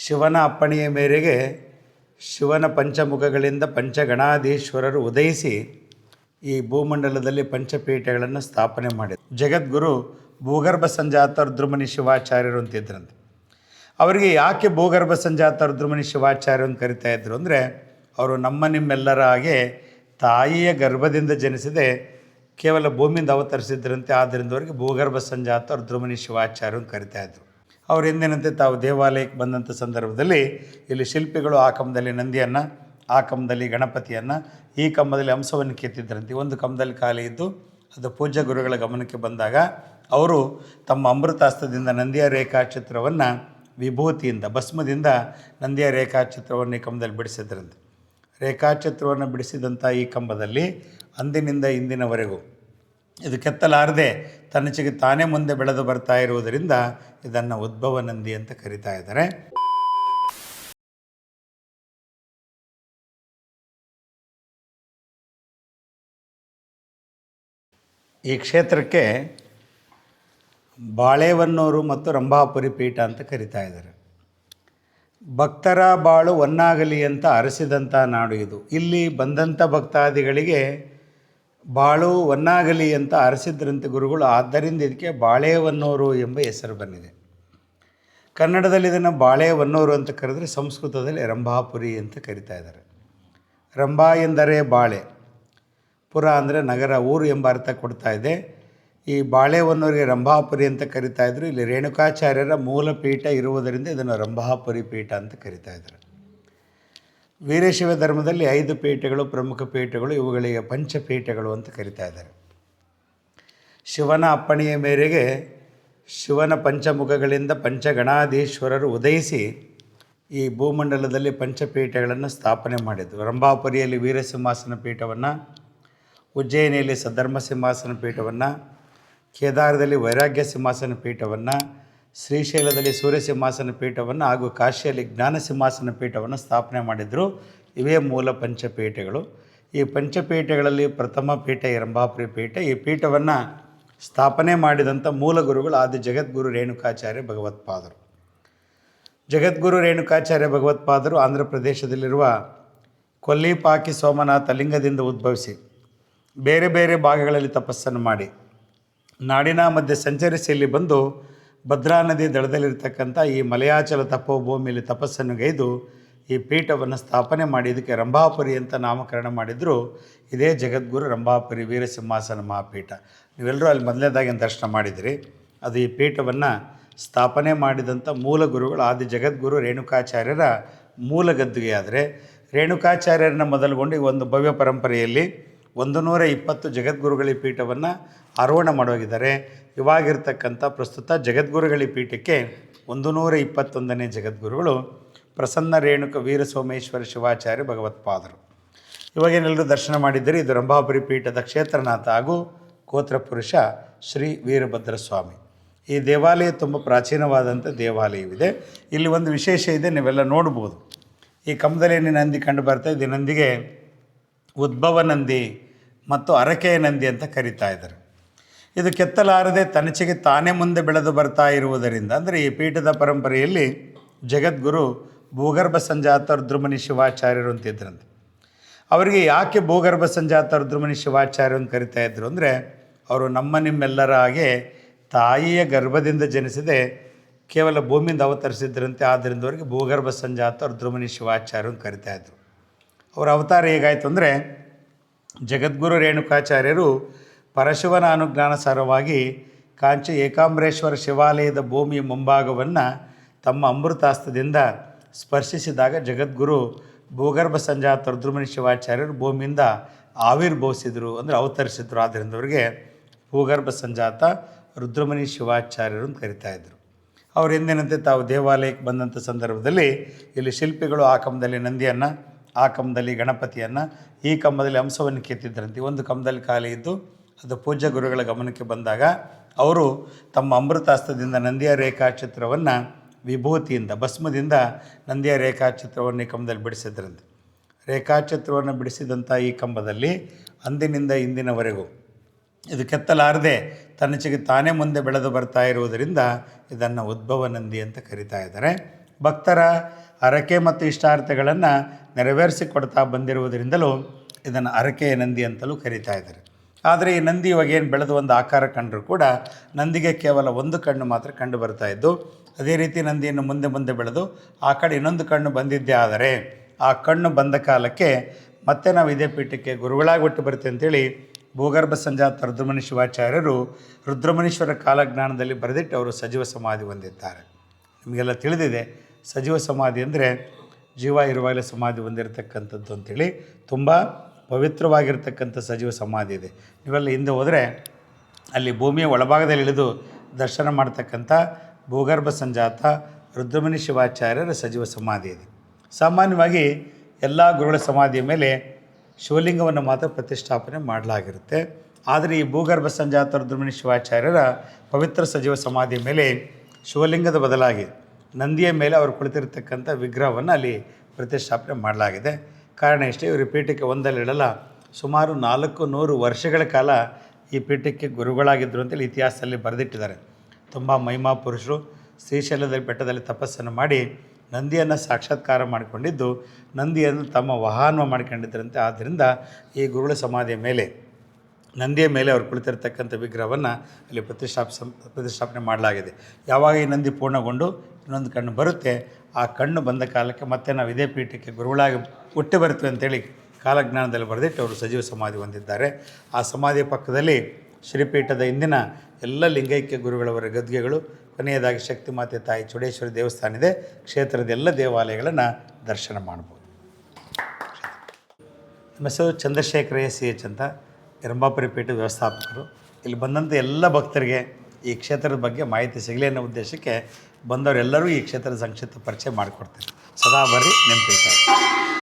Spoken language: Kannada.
ಶಿವನ ಅಪ್ಪಣೆಯ ಮೇರೆಗೆ ಶಿವನ ಪಂಚಮುಖಗಳಿಂದ ಪಂಚಗಣಾಧೀಶ್ವರರು ಉದಯಿಸಿ ಈ ಭೂಮಂಡಲದಲ್ಲಿ ಪಂಚಪೀಠಗಳನ್ನು ಸ್ಥಾಪನೆ ಮಾಡಿದರು. ಜಗದ್ಗುರು ಭೂಗರ್ಭ ಸಂಜಾತ ರುದ್ರಮುನಿ ಶಿವಾಚಾರ್ಯರು ಅಂತಿದ್ರಂತೆ. ಅವರಿಗೆ ಯಾಕೆ ಭೂಗರ್ಭ ಸಂಜಾತ ರುದ್ರಮುನಿ ಶಿವಾಚಾರ್ಯರು ಅಂತ ಕರಿತಾ ಇದ್ರು ಅಂದರೆ, ಅವರು ನಿಮ್ಮೆಲ್ಲರ ಹಾಗೆ ತಾಯಿಯ ಗರ್ಭದಿಂದ ಜನಿಸದೆ ಕೇವಲ ಭೂಮಿಯಿಂದ ಅವತರಿಸಿದ್ರಂತೆ. ಆದ್ದರಿಂದ ಅವರಿಗೆ ಭೂಗರ್ಭ ಸಂಜಾತ ರುದ್ರಮುನಿ ಶಿವಾಚಾರ್ಯರು ಅಂತ ಕರಿತಾ ಇದ್ರು. ಅವರು ಎಂದಿನಂತೆ ತಾವು ದೇವಾಲಯಕ್ಕೆ ಬಂದಂಥ ಸಂದರ್ಭದಲ್ಲಿ ಇಲ್ಲಿ ಶಿಲ್ಪಿಗಳು ಆ ಕಂಬದಲ್ಲಿ ನಂದಿಯನ್ನು, ಆ ಕಂಬದಲ್ಲಿ ಗಣಪತಿಯನ್ನು, ಈ ಕಂಬದಲ್ಲಿ ಹಂಸವನ್ನು ಕೆತ್ತಿದ್ರಂತೆ. ಒಂದು ಕಂಬದಲ್ಲಿ ಖಾಲಿ ಇದ್ದು ಅದು ಪೂಜ್ಯ ಗುರುಗಳ ಗಮನಕ್ಕೆ ಬಂದಾಗ ಅವರು ತಮ್ಮ ಅಮೃತಾಸ್ತ್ರದಿಂದ ನಂದಿಯ ರೇಖಾಚಿತ್ರವನ್ನು ವಿಭೂತಿಯಿಂದ ಭಸ್ಮದಿಂದ ನಂದಿಯ ರೇಖಾಚಿತ್ರವನ್ನು ಈ ಕಂಬದಲ್ಲಿ ಬಿಡಿಸಿದ್ರಂತೆ. ರೇಖಾಚಿತ್ರವನ್ನು ಬಿಡಿಸಿದಂಥ ಈ ಕಂಬದಲ್ಲಿ ಅಂದಿನಿಂದ ಇಂದಿನವರೆಗೂ ಇದು ಕೆತ್ತಲಾರದೆ ತನ್ನಚೆಗೆ ತಾನೇ ಮುಂದೆ ಬೆಳೆದು ಬರ್ತಾ ಇರುವುದರಿಂದ ಇದನ್ನು ಉದ್ಭವ ನಂದಿ ಅಂತ ಕರೀತಾ ಇದ್ದಾರೆ. ಈ ಕ್ಷೇತ್ರಕ್ಕೆ ಬಾಳೆಹೊನ್ನೂರು ಮತ್ತು ರಂಭಾಪುರಿ ಪೀಠ ಅಂತ ಕರೀತಾ ಇದ್ದಾರೆ. ಭಕ್ತರ ಬಾಳು ಒನ್ನಾಗಲಿ ಅಂತ ಅರಸಿದಂಥ ನಾಡು ಇದು. ಇಲ್ಲಿ ಬಂದಂಥ ಭಕ್ತಾದಿಗಳಿಗೆ ಬಾಳು ಒನ್ನಾಗಲಿ ಅಂತ ಅರಸಿದ್ರಂತೆ ಗುರುಗಳು. ಆದ್ದರಿಂದ ಇದಕ್ಕೆ ಬಾಳೆಹೊನ್ನೂರು ಎಂಬ ಹೆಸರು ಬಂದಿದೆ. ಕನ್ನಡದಲ್ಲಿ ಇದನ್ನು ಬಾಳೆಹೊನ್ನೂರು ಅಂತ ಕರೆದರೆ ಸಂಸ್ಕೃತದಲ್ಲಿ ರಂಭಾಪುರಿ ಅಂತ ಕರಿತಾ ಇದ್ದಾರೆ. ರಂಭಾ ಎಂದರೆ ಬಾಳೆ, ಪುರ ಅಂದರೆ ನಗರ, ಊರು ಎಂಬ ಅರ್ಥ ಕೊಡ್ತಾ ಇದೆ. ಈ ಬಾಳೆಹೊನ್ನೂರಿಗೆ ರಂಭಾಪುರಿ ಅಂತ ಕರಿತಾ ಇದ್ರು. ಇಲ್ಲಿ ರೇಣುಕಾಚಾರ್ಯರ ಮೂಲ ಪೀಠ ಇರುವುದರಿಂದ ಇದನ್ನು ರಂಭಾಪುರಿ ಪೀಠ ಅಂತ ಕರಿತಾ ಇದ್ದಾರೆ. ವೀರಶೈವ ಧರ್ಮದಲ್ಲಿ 5 ಪೀಠಗಳು ಪ್ರಮುಖ ಪೀಠಗಳು, ಇವುಗಳಿಗೆ ಪಂಚಪೀಠಗಳು ಅಂತ ಕರಿತಾ ಇದ್ದಾರೆ. ಶಿವನ ಅಪ್ಪಣೆಯ ಮೇರೆಗೆ ಶಿವನ ಪಂಚಮುಖಗಳಿಂದ ಪಂಚಗಣಾಧೀಶ್ವರರು ಉದಯಿಸಿ ಈ ಭೂಮಂಡಲದಲ್ಲಿ ಪಂಚಪೀಠಗಳನ್ನು ಸ್ಥಾಪನೆ ಮಾಡಿದರು. ರಂಭಾಪುರಿಯಲ್ಲಿ ವೀರಸಿಂಹಾಸನ ಪೀಠವನ್ನು, ಉಜ್ಜಯಿನಿಯಲ್ಲಿ ಸದ್ಧರ್ಮ ಸಿಂಹಾಸನ ಪೀಠವನ್ನು, ಕೇದಾರದಲ್ಲಿ ವೈರಾಗ್ಯ ಸಿಂಹಾಸನ ಪೀಠವನ್ನು, ಶ್ರೀಶೈಲದಲ್ಲಿ ಸೂರ್ಯ ಸಿಂಹಾಸನ ಪೀಠವನ್ನು ಹಾಗೂ ಕಾಶಿಯಲ್ಲಿ ಜ್ಞಾನ ಸಿಂಹಾಸನ ಪೀಠವನ್ನು ಸ್ಥಾಪನೆ ಮಾಡಿದರು. ಇವೇ ಮೂಲ ಪಂಚಪೀಠಗಳು. ಈ ಪಂಚಪೀಠಗಳಲ್ಲಿ ಪ್ರಥಮ ಪೀಠ ಈ ರಂಭಾಪುರಿ ಪೀಠ. ಈ ಪೀಠವನ್ನು ಸ್ಥಾಪನೆ ಮಾಡಿದಂಥ ಮೂಲ ಗುರುಗಳು ಆದಿ ಜಗದ್ಗುರು ರೇಣುಕಾಚಾರ್ಯ ಭಗವತ್ಪಾದರು. ಜಗದ್ಗುರು ರೇಣುಕಾಚಾರ್ಯ ಭಗವತ್ಪಾದರು ಆಂಧ್ರ ಪ್ರದೇಶದಲ್ಲಿರುವ ಕೊಲ್ಲಿಪಾಕಿ ಸೋಮನಾಥ ಲಿಂಗದಿಂದ ಉದ್ಭವಿಸಿ ಬೇರೆ ಬೇರೆ ಭಾಗಗಳಲ್ಲಿ ತಪಸ್ಸನ್ನು ಮಾಡಿ ನಾಡಿನ ಮಧ್ಯೆ ಸಂಚರಿಸಿ ಇಲ್ಲಿ ಬಂದು ಭದ್ರಾ ನದಿ ದಡದಲ್ಲಿರ್ತಕ್ಕಂಥ ಈ ಮಲಯಾಚಲ ತಪೋಭೂಮಿಯಲ್ಲಿ ತಪಸ್ಸನ್ನು ಗೈದು ಈ ಪೀಠವನ್ನು ಸ್ಥಾಪನೆ ಮಾಡಿ ಇದಕ್ಕೆ ರಂಭಾಪುರಿ ಅಂತ ನಾಮಕರಣ ಮಾಡಿದರು. ಇದೇ ಜಗದ್ಗುರು ರಂಭಾಪುರಿ ವೀರಸಿಂಹಾಸನ ಮಹಾಪೀಠ. ನೀವೆಲ್ಲರೂ ಅಲ್ಲಿ ಮೊದಲನೇದಾಗಿ ದರ್ಶನ ಮಾಡಿದಿರಿ. ಅದು ಈ ಪೀಠವನ್ನು ಸ್ಥಾಪನೆ ಮಾಡಿದಂಥ ಮೂಲ ಗುರುಗಳು ಆದಿ ಜಗದ್ಗುರು ರೇಣುಕಾಚಾರ್ಯರ ಮೂಲ ಗದ್ದುಗೆಯಾದರೆ, ರೇಣುಕಾಚಾರ್ಯರನ್ನು ಮೊದಲುಗೊಂಡು ಈ ಒಂದು ಭವ್ಯ ಪರಂಪರೆಯಲ್ಲಿ 120 ಜಗದ್ಗುರುಗಳ ಪೀಠವನ್ನು ಆರೋಹಣ ಮಾಡೋಗಿದ್ದಾರೆ. ಇವಾಗಿರ್ತಕ್ಕಂಥ ಪ್ರಸ್ತುತ ಜಗದ್ಗುರುಗಳ ಪೀಠಕ್ಕೆ 121ನೇ ಜಗದ್ಗುರುಗಳು ಪ್ರಸನ್ನ ರೇಣುಕ ವೀರ ಸೋಮೇಶ್ವರ ಶಿವಾಚಾರ್ಯ ಭಗವತ್ಪಾದರು. ಇವಾಗೇನೆಲ್ಲರೂ ದರ್ಶನ ಮಾಡಿದ್ದರೆ ಇದು ರಂಭಾಪುರಿ ಪೀಠದ ಕ್ಷೇತ್ರನಾಥ ಹಾಗೂ ಗೋತ್ರಪುರುಷ ಶ್ರೀ ವೀರಭದ್ರ ಸ್ವಾಮಿ. ಈ ದೇವಾಲಯ ತುಂಬ ಪ್ರಾಚೀನವಾದಂಥ ದೇವಾಲಯವಿದೆ. ಇಲ್ಲಿ ಒಂದು ವಿಶೇಷ ಇದೆ, ನೀವೆಲ್ಲ ನೋಡ್ಬೋದು. ಈ ಕಂಬದಲ್ಲಿ ನಂದಿ ಕಂಡು ಬರ್ತಾ ಇದೆ. ನಂದಿಗೆ ಉದ್ಭವ ನಂದಿ ಮತ್ತು ಅರಕೆಯ ನಂದಿ ಅಂತ ಕರೀತಾ ಇದ್ದಾರೆ. ಇದು ಕೆತ್ತಲಾರದೆ ತನ್ನಚೆಗೆ ತಾನೇ ಮುಂದೆ ಬೆಳೆದು ಬರ್ತಾ ಇರುವುದರಿಂದ, ಅಂದರೆ ಈ ಪೀಠದ ಪರಂಪರೆಯಲ್ಲಿ ಜಗದ್ಗುರು ಭೂಗರ್ಭ ಸಂಜಾತ ರುದ್ರಮುನಿ ಶಿವಾಚಾರ್ಯರು ಅಂತಿದ್ರಂತೆ. ಅವರಿಗೆ ಯಾಕೆ ಭೂಗರ್ಭ ಸಂಜಾತ ರುದ್ರಮುನಿ ಶಿವಾಚಾರ್ಯರು ಅಂತ ಕರಿತಾ ಇದ್ರು ಅಂದರೆ, ಅವರು ನಿಮ್ಮೆಲ್ಲರ ಹಾಗೆ ತಾಯಿಯ ಗರ್ಭದಿಂದ ಜನಿಸದೆ ಕೇವಲ ಭೂಮಿಯಿಂದ ಅವತರಿಸಿದ್ರಂತೆ. ಆದ್ದರಿಂದ ಅವರಿಗೆ ಭೂಗರ್ಭ ಸಂಜಾತ ರುದ್ರಮುನಿ ಶಿವಾಚಾರ್ಯರು ಅಂತ ಕರಿತಾ ಇದ್ರು. ಅವರ ಅವತಾರ ಹೇಗಾಯಿತು ಅಂದರೆ, ಜಗದ್ಗುರು ರೇಣುಕಾಚಾರ್ಯರು ಪರಶಿವನ ಅನುಜ್ಞಾನಸಾರವಾಗಿ ಕಾಂಚಿ ಏಕಾಂಬರೇಶ್ವರ ಶಿವಾಲಯದ ಭೂಮಿಯ ಮುಂಭಾಗವನ್ನು ತಮ್ಮ ಅಮೃತಾಸ್ತ್ರದಿಂದ ಸ್ಪರ್ಶಿಸಿದಾಗ ಜಗದ್ಗುರು ಭೂಗರ್ಭ ಸಂಜಾತ ರುದ್ರಮುನಿ ಶಿವಾಚಾರ್ಯರು ಭೂಮಿಯಿಂದ ಆವಿರ್ಭವಿಸಿದರು, ಅಂದರೆ ಅವತರಿಸಿದ್ರು. ಆದ್ದರಿಂದ ಅವರಿಗೆ ಭೂಗರ್ಭ ಸಂಜಾತ ರುದ್ರಮುನಿ ಶಿವಾಚಾರ್ಯರು ಅಂತ ಕರಿತಾಯಿದ್ರು. ಅವರು ಎಂದಿನಂತೆ ತಾವು ದೇವಾಲಯಕ್ಕೆ ಬಂದಂಥ ಸಂದರ್ಭದಲ್ಲಿ ಇಲ್ಲಿ ಶಿಲ್ಪಿಗಳು ಆ ಕಂಬದಲ್ಲಿ ನಂದಿಯನ್ನು, ಆ ಕಂಬದಲ್ಲಿ ಗಣಪತಿಯನ್ನು, ಈ ಕಂಬದಲ್ಲಿ ಹಂಸವನ್ನು ಕೆತ್ತಿದ್ರಂತೆ. ಒಂದು ಕಂಬದಲ್ಲಿ ಖಾಲಿ ಇದ್ದು ಅದು ಪೂಜ್ಯ ಗುರುಗಳ ಗಮನಕ್ಕೆ ಬಂದಾಗ ಅವರು ತಮ್ಮ ಅಮೃತಾಸ್ತ್ರದಿಂದ ನಂದಿಯ ರೇಖಾಚಿತ್ರವನ್ನು ವಿಭೂತಿಯಿಂದ ಭಸ್ಮದಿಂದ ನಂದಿಯ ರೇಖಾಚಿತ್ರವನ್ನು ಈ ಕಂಬದಲ್ಲಿ ಬಿಡಿಸಿದ್ರಂತೆ. ರೇಖಾಚಿತ್ರವನ್ನು ಬಿಡಿಸಿದಂಥ ಈ ಕಂಬದಲ್ಲಿ ಅಂದಿನಿಂದ ಇಂದಿನವರೆಗೂ ಇದು ಕೆತ್ತಲಾರದೆ ತನ್ನಚೆಗೆ ತಾನೇ ಮುಂದೆ ಬೆಳೆದು ಬರ್ತಾ ಇರುವುದರಿಂದ ಇದನ್ನು ಉದ್ಭವ ನಂದಿ ಅಂತ ಕರಿತಾ ಇದ್ದಾರೆ. ಭಕ್ತರ ಹರಕೆ ಮತ್ತು ಇಷ್ಟಾರ್ಥಗಳನ್ನು ನೆರವೇರಿಸಿಕೊಡ್ತಾ ಬಂದಿರುವುದರಿಂದಲೂ ಇದನ್ನು ಹರಕೆಯ ನಂದಿ ಅಂತಲೂ ಕರೀತಾ ಇದ್ದಾರೆ. ಆದರೆ ಈ ನಂದಿ ಇವಾಗ ಏನು ಬೆಳೆದು ಒಂದು ಆಕಾರ ಕಂಡರೂ ಕೂಡ ನಂದಿಗೆ ಕೇವಲ ಒಂದು ಕಣ್ಣು ಮಾತ್ರ ಕಂಡು ಬರ್ತಾ ಇದ್ದು, ಅದೇ ರೀತಿ ನಂದಿಯನ್ನು ಮುಂದೆ ಮುಂದೆ ಬೆಳೆದು ಆ ಕಡೆ ಇನ್ನೊಂದು ಕಣ್ಣು ಬಂದಿದ್ದೇ ಆದರೆ ಆ ಕಣ್ಣು ಬಂದ ಕಾಲಕ್ಕೆ ಮತ್ತೆ ನಾವು ಇದೇ ಪೀಠಕ್ಕೆ ಗುರುಗಳಾಗಿ ಒಟ್ಟು ಬರ್ತೀವಿ ಅಂತೇಳಿ ಭೂಗರ್ಭ ಸಂಜಾತ ರುದ್ರಮುನಿ ಶಿವಾಚಾರ್ಯರು ರುದ್ರಮುನೀಶ್ವರ ಕಾಲಜ್ಞಾನದಲ್ಲಿ ಬರೆದಿಟ್ಟು ಅವರು ಸಜೀವ ಸಮಾಧಿ ಹೊಂದಿದ್ದಾರೆ. ನಿಮಗೆಲ್ಲ ತಿಳಿದಿದೆ, ಸಜೀವ ಸಮಾಧಿ ಅಂದರೆ ಜೀವ ಇರುವಾಗಲೇ ಸಮಾಧಿ ಹೊಂದಿರತಕ್ಕಂಥದ್ದು ಅಂಥೇಳಿ ತುಂಬ ಪವಿತ್ರವಾಗಿರ್ತಕ್ಕಂಥ ಸಜೀವ ಸಮಾಧಿ ಇದೆ. ನೀವೆಲ್ಲ ಹಿಂದೆ ಹೋದರೆ ಅಲ್ಲಿ ಭೂಮಿಯ ಒಳಭಾಗದಲ್ಲಿ ಇಳಿದು ದರ್ಶನ ಮಾಡ್ತಕ್ಕಂಥ ಭೂಗರ್ಭ ಸಂಜಾತ ರುದ್ರಮುನಿ ಶಿವಾಚಾರ್ಯರ ಸಜೀವ ಸಮಾಧಿ ಇದೆ. ಸಾಮಾನ್ಯವಾಗಿ ಎಲ್ಲ ಗುರುಗಳ ಸಮಾಧಿಯ ಮೇಲೆ ಶಿವಲಿಂಗವನ್ನು ಮಾತ್ರ ಪ್ರತಿಷ್ಠಾಪನೆ ಮಾಡಲಾಗಿರುತ್ತೆ. ಆದರೆ ಈ ಭೂಗರ್ಭ ಸಂಜಾತ ರುದ್ರಮುನಿ ಶಿವಾಚಾರ್ಯರ ಪವಿತ್ರ ಸಜೀವ ಸಮಾಧಿಯ ಮೇಲೆ ಶಿವಲಿಂಗದ ಬದಲಾಗಿ ನಂದಿಯ ಮೇಲೆ ಅವರು ಕುಳಿತಿರ್ತಕ್ಕಂಥ ವಿಗ್ರಹವನ್ನು ಅಲ್ಲಿ ಪ್ರತಿಷ್ಠಾಪನೆ ಮಾಡಲಾಗಿದೆ. ಕಾರಣ ಇಷ್ಟೇ, ಇವರು ಪೀಠಕ್ಕೆ ಒಂದಲ್ಲಿಡಲ್ಲ ಸುಮಾರು 400 ವರ್ಷಗಳ ಕಾಲ ಈ ಪೀಠಕ್ಕೆ ಗುರುಗಳಾಗಿದ್ದರು ಅಂತೇಳಿ ಇತಿಹಾಸದಲ್ಲಿ ಬರೆದಿಟ್ಟಿದ್ದಾರೆ. ತುಂಬ ಮಹಿಮಾ ಪುರುಷರು ಶ್ರೀಶೈಲದಲ್ಲಿ ಬೆಟ್ಟದಲ್ಲಿ ತಪಸ್ಸನ್ನು ಮಾಡಿ ನಂದಿಯನ್ನು ಸಾಕ್ಷಾತ್ಕಾರ ಮಾಡಿಕೊಂಡಿದ್ದು, ನಂದಿಯನ್ನು ತಮ್ಮ ವಾಹನ ಮಾಡಿಕೊಂಡಿದ್ದರಂತೆ. ಆದ್ದರಿಂದ ಈ ಗುರುಗಳ ಸಮಾಧಿಯ ಮೇಲೆ ನಂದಿಯ ಮೇಲೆ ಅವರು ಕುಳಿತಿರ್ತಕ್ಕಂಥ ವಿಗ್ರಹವನ್ನು ಅಲ್ಲಿ ಪ್ರತಿಷ್ಠಾಪನೆ ಮಾಡಲಾಗಿದೆ. ಯಾವಾಗ ಈ ನಂದಿ ಪೂರ್ಣಗೊಂಡು ಇನ್ನೊಂದು ಕಣ್ಣು ಬರುತ್ತೆ, ಆ ಕಣ್ಣು ಬಂದ ಕಾಲಕ್ಕೆ ಮತ್ತೆ ನಾವು ಇದೇ ಪೀಠಕ್ಕೆ ಗುರುಗಳಾಗಿ ಹುಟ್ಟಿ ಬರ್ತೀವಿ ಅಂತೇಳಿ ಕಾಲಜ್ಞಾನದಲ್ಲಿ ಬರೆದಿಟ್ಟು ಅವರು ಸಜೀವ ಸಮಾಧಿ ಹೊಂದಿದ್ದಾರೆ. ಆ ಸಮಾಧಿಯ ಪಕ್ಕದಲ್ಲಿ ಶ್ರೀಪೀಠದ ಇಂದಿನ ಎಲ್ಲ ಲಿಂಗೈಕ್ಯ ಗುರುಗಳವರ ಗದ್ಗೆಗಳು, ಕೊನೆಯದಾಗಿ ಶಕ್ತಿಮಾತೆ ತಾಯಿ ಚೌಡೇಶ್ವರಿ ದೇವಸ್ಥಾನ ಇದೆ. ಕ್ಷೇತ್ರದ ಎಲ್ಲ ದೇವಾಲಯಗಳನ್ನು ದರ್ಶನ ಮಾಡ್ಬೋದು. ನಮ್ಮ ಹೆಸರು ಚಂದ್ರಶೇಖರ CH ಅಂತ, ರಂಭಾಪುರಿ ಪೀಠದ ವ್ಯವಸ್ಥಾಪಕರು. ಇಲ್ಲಿ ಬಂದಂಥ ಎಲ್ಲ ಭಕ್ತರಿಗೆ ಈ ಕ್ಷೇತ್ರದ ಬಗ್ಗೆ ಮಾಹಿತಿ ಸಿಗಲಿ ಅನ್ನೋ ಉದ್ದೇಶಕ್ಕೆ ಬಂದವರೆಲ್ಲರೂ ಈ ಕ್ಷೇತ್ರದ ಸಂಕ್ಷಿಪ್ತ ಪರಿಚಯ ಮಾಡಿಕೊಡ್ತಾರೆ. ಸದಾ ಬರ್ರಿ, ನೆನಪಿರ್ತಾರೆ.